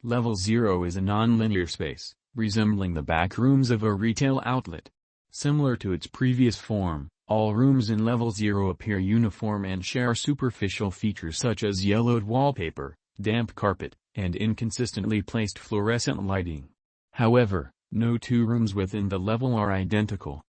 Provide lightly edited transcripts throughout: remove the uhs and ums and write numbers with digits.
Level 0 is a non-linear space, resembling the back rooms of a retail outlet. Similar to its previous form, all rooms in Level 0 appear uniform and share superficial features such as yellowed wallpaper, damp carpet, and inconsistently placed fluorescent lighting. However, no two rooms within the level are identical.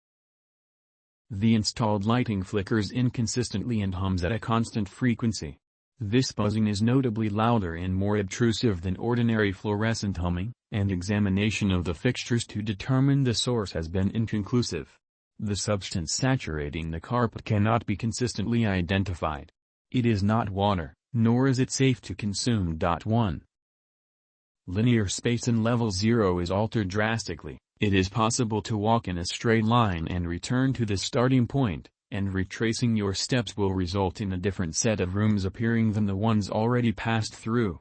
The installed lighting flickers inconsistently and hums at a constant frequency. This buzzing is notably louder and more obtrusive than ordinary fluorescent humming, and examination of the fixtures to determine the source has been inconclusive. The substance saturating the carpet cannot be consistently identified. It is not water, nor is it safe to consume. 1. Linear space in Level 0 is altered drastically. It is possible to walk in a straight line and return to the starting point, and retracing your steps will result in a different set of rooms appearing than the ones already passed through.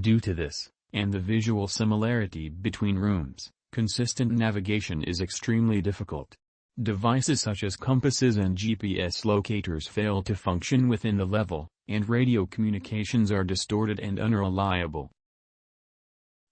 Due to this, and the visual similarity between rooms, consistent navigation is extremely difficult. Devices such as compasses and GPS locators fail to function within the level, and radio communications are distorted and unreliable.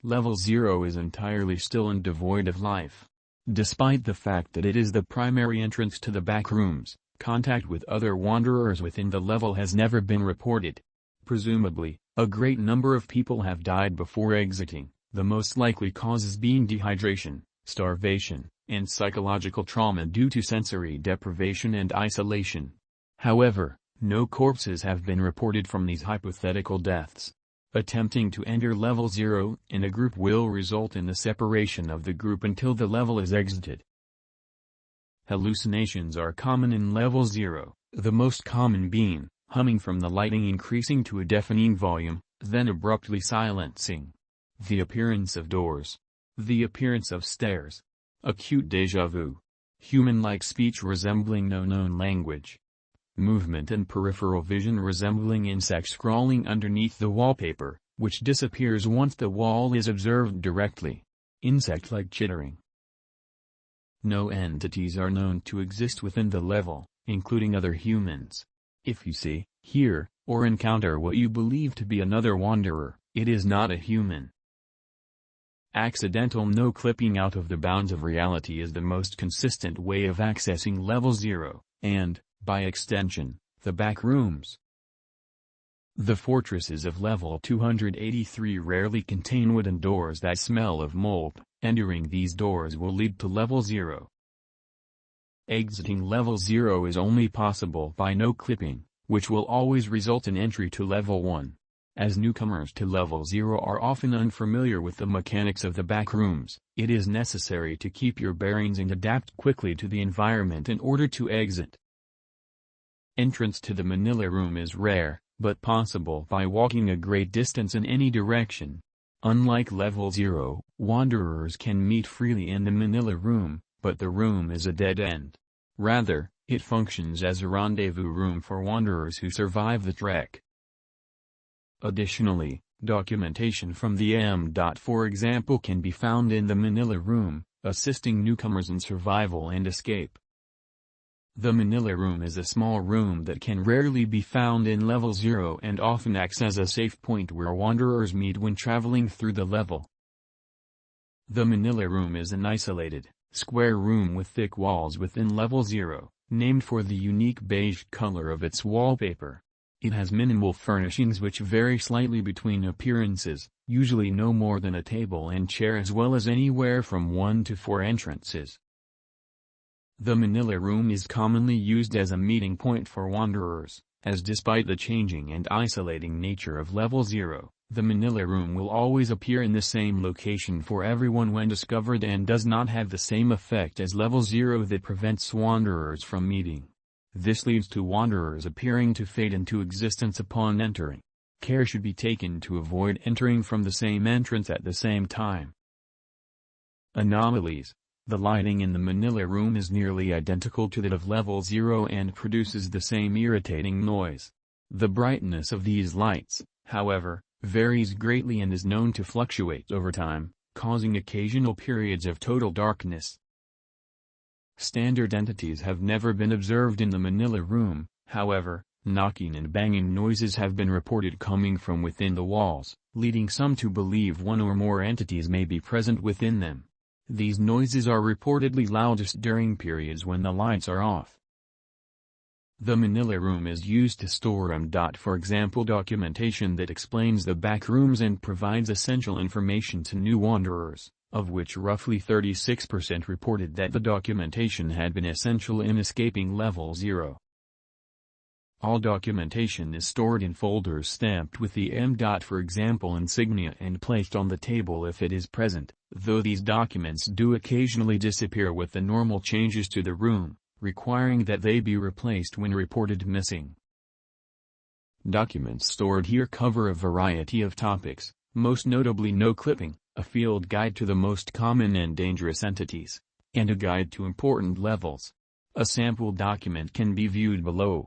Level 0 is entirely still and devoid of life. Despite the fact that it is the primary entrance to the back rooms, contact with other wanderers within the level has never been reported. Presumably, a great number of people have died before exiting, the most likely causes being dehydration, starvation, and psychological trauma due to sensory deprivation and isolation. However, no corpses have been reported from these hypothetical deaths. Attempting to enter Level 0 in a group will result in the separation of the group until the level is exited. Hallucinations are common in Level 0, the most common being humming from the lighting increasing to a deafening volume, then abruptly silencing. The appearance of doors. The appearance of stairs. Acute déjà vu. Human-like speech resembling no known language. Movement and peripheral vision resembling insects crawling underneath the wallpaper, which disappears once the wall is observed directly. Insect-like chittering. No entities are known to exist within the level, including other humans. If you see, hear, or encounter what you believe to be another wanderer, it is not a human. Accidental no-clipping out of the bounds of reality is the most consistent way of accessing Level 0, and, by extension, the back rooms. The fortresses of Level 283 rarely contain wooden doors that smell of mold. Entering these doors will lead to Level 0. Exiting Level 0 is only possible by no-clipping, which will always result in entry to Level 1. As newcomers to Level 0 are often unfamiliar with the mechanics of the back rooms, it is necessary to keep your bearings and adapt quickly to the environment in order to exit. Entrance to the Manila Room is rare, but possible by walking a great distance in any direction. Unlike Level 0, wanderers can meet freely in the Manila Room, but the room is a dead end. Rather, it functions as a rendezvous room for wanderers who survive the trek. Additionally, documentation from the for example can be found in the Manila Room, assisting newcomers in survival and escape. The Manila Room is a small room that can rarely be found in Level 0 and often acts as a safe point where wanderers meet when traveling through the level. The Manila Room is an isolated, square room with thick walls within Level 0, named for the unique beige color of its wallpaper. It has minimal furnishings which vary slightly between appearances, usually no more than a table and chair as well as anywhere from 1 to 4 entrances. The Manila Room is commonly used as a meeting point for wanderers, as despite the changing and isolating nature of Level 0, the Manila Room will always appear in the same location for everyone when discovered and does not have the same effect as Level 0 that prevents wanderers from meeting. This leads to wanderers appearing to fade into existence upon entering. Care should be taken to avoid entering from the same entrance at the same time. Anomalies. The lighting in the Manila Room is nearly identical to that of Level 0 and produces the same irritating noise. The brightness of these lights, however, varies greatly and is known to fluctuate over time, causing occasional periods of total darkness. Standard entities have never been observed in the Manila Room, however, knocking and banging noises have been reported coming from within the walls, leading some to believe one or more entities may be present within them. These noises are reportedly loudest during periods when the lights are off. The Manila Room is used to store for example documentation that explains the back rooms and provides essential information to new wanderers, of which roughly 36% reported that the documentation had been essential in escaping level 0. All documentation is stored in folders stamped with the for example insignia and placed on the table if it is present, though these documents do occasionally disappear with the normal changes to the room, requiring that they be replaced when reported missing. Documents stored here cover a variety of topics, most notably no clipping, a field guide to the most common and dangerous entities, and a guide to important levels. A sample document can be viewed below.